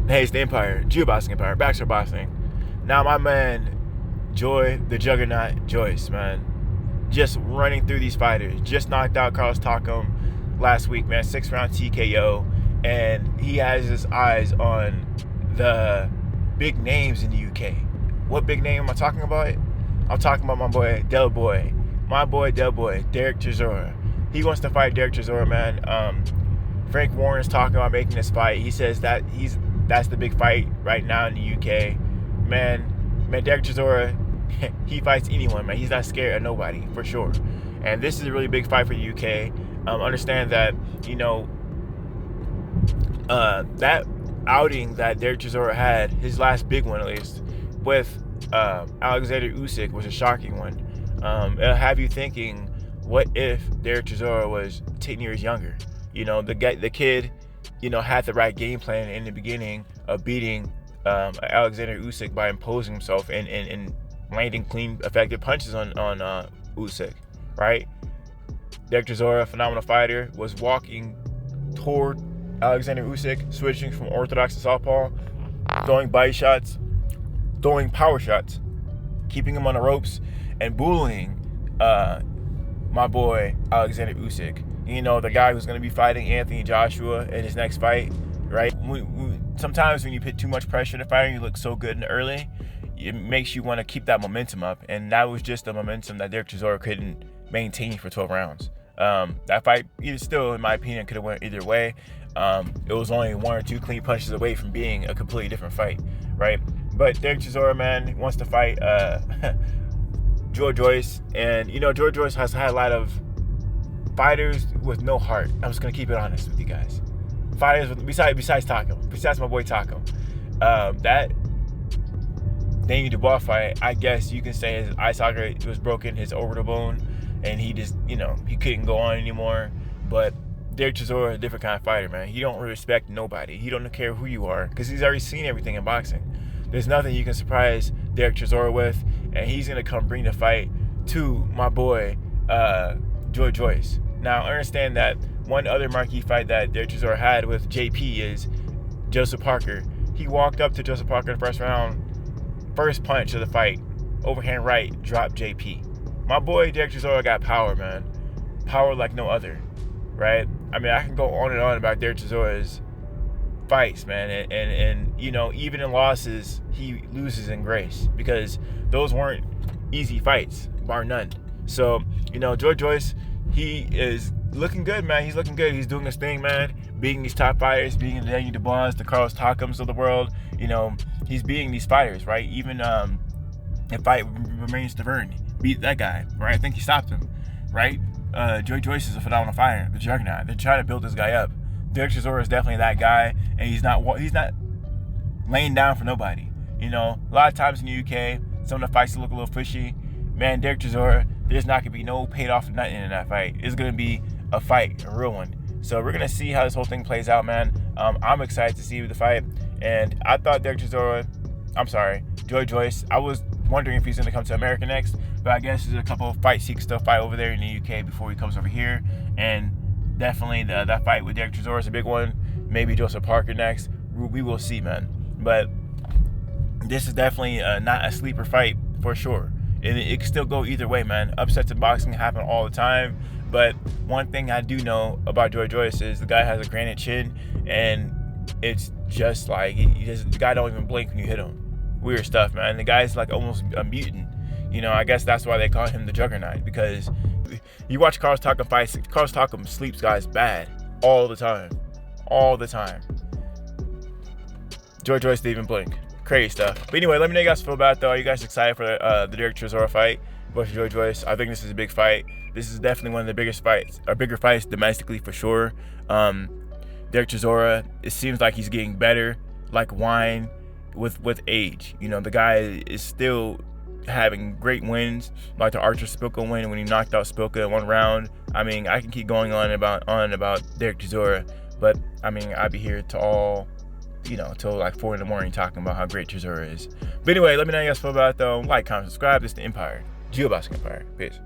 Hey, it's the Empire, Boxing Empire, Baxter Boxing. Now my man, Joy, the Juggernaut, Joyce, man, just running through these fighters. Just knocked out Carlos Takam last week, man, 6-round TKO, and he has his eyes on the big names in the UK. What big name am I talking about? I'm talking about my boy Del Boy, Dereck Chisora. He wants to fight Dereck Chisora, man. Frank Warren's talking about making this fight. He says that that's the big fight right now in the UK. Man, Dereck Chisora, he fights anyone, man. He's not scared of nobody, for sure. And this is a really big fight for the UK. Understand that, that outing that Dereck Chisora had, his last big one at least, with Alexander Usyk was a shocking one. It'll have you thinking, what if Dereck Chisora was 10 years younger? The kid, had the right game plan in the beginning of beating Alexander Usyk by imposing himself and landing clean, effective punches on Usyk, right? Dereck Chisora, phenomenal fighter, was walking toward Alexander Usyk, switching from orthodox to southpaw, throwing body shots, throwing power shots, keeping him on the ropes, and bullying my boy Alexander Usyk. The guy who's going to be fighting Anthony Joshua in his next fight, right? Sometimes when you put too much pressure on a fighter, you look so good and early, it makes you want to keep that momentum up. And that was just the momentum that Dereck Chisora couldn't maintain for 12 rounds. That fight, in my opinion, could have went either way. It was only one or two clean punches away from being a completely different fight, right? But Dereck Chisora, man, wants to fight Joyce. And, Joyce has had a lot of fighters with no heart. I'm just gonna keep it honest with you guys. Fighters with, besides Taco, besides my boy Taco, that Daniel Dubois fight, I guess you can say his eye socket was broken, his orbital bone, and he just, he couldn't go on anymore. But Dereck Chisora is a different kind of fighter, man. He don't respect nobody. He don't care who you are because he's already seen everything in boxing. There's nothing you can surprise Dereck Chisora with, and he's gonna come bring the fight to my boy Joyce. Now, understand that one other marquee fight that Dereck Chisora had with JP is Joseph Parker. He walked up to Joseph Parker in the first round, first punch of the fight, overhand right, dropped JP. My boy Dereck Chisora got power, man. Power like no other, right? I mean, I can go on and on about Dereck Chisora's fights, man. And even in losses, he loses in grace because those weren't easy fights, bar none. So, Joyce, he is looking good, man. He's looking good. He's doing his thing, man. Beating these top fighters, beating the Daniel Dubois, the Carlos Takams of the world. He's beating these fighters, right? Even if fight remains Stavern, beat that guy, right? I think he stopped him, right? Joyce is a phenomenal fighter, the Juggernaut. They're trying to build this guy up. Dereck Chisora is definitely that guy, and he's not laying down for nobody. A lot of times in the UK, some of the fights look a little fishy. Man, Dereck Chisora, there's not going to be no paid off nothing in that fight. It's going to be a fight, a real one. So we're going to see how this whole thing plays out, man. I'm excited to see the fight. And I thought Joyce, I was wondering if he's going to come to America next. But I guess there's a couple of fights he can still fight over there in the UK before he comes over here. And definitely that fight with Dereck Chisora is a big one. Maybe Joseph Parker next. We will see, man. But this is definitely not a sleeper fight for sure. It can still go either way, man. Upsets in boxing happen all the time. But one thing I do know about Joyce is the guy has a granite chin, and it's just like the guy don't even blink when you hit him. Weird stuff, man. The guy's like almost a mutant. I guess that's why they call him the Juggernaut, because you watch Carlos Takam fights. Carlos Takam sleeps guys bad all the time. Joyce didn't even blink. Crazy stuff. But anyway, let me know how you guys feel about it, though. Are you guys excited for the Dereck Chisora fight versus Joyce? I think this is a big fight. This is definitely one of the biggest fights, or bigger fights domestically for sure. Dereck Chisora, it seems like he's getting better, like wine with age. The guy is still having great wins, like the Archer Spilka win when he knocked out Spilka in one round. I mean, I can keep going on about Dereck Chisora, but I mean, I'd be here till like 4 a.m. talking about how great Chisora is. But anyway, let me know how you guys feel about it, though. Like, comment, subscribe. This is the Empire, Boxing Empire. Peace.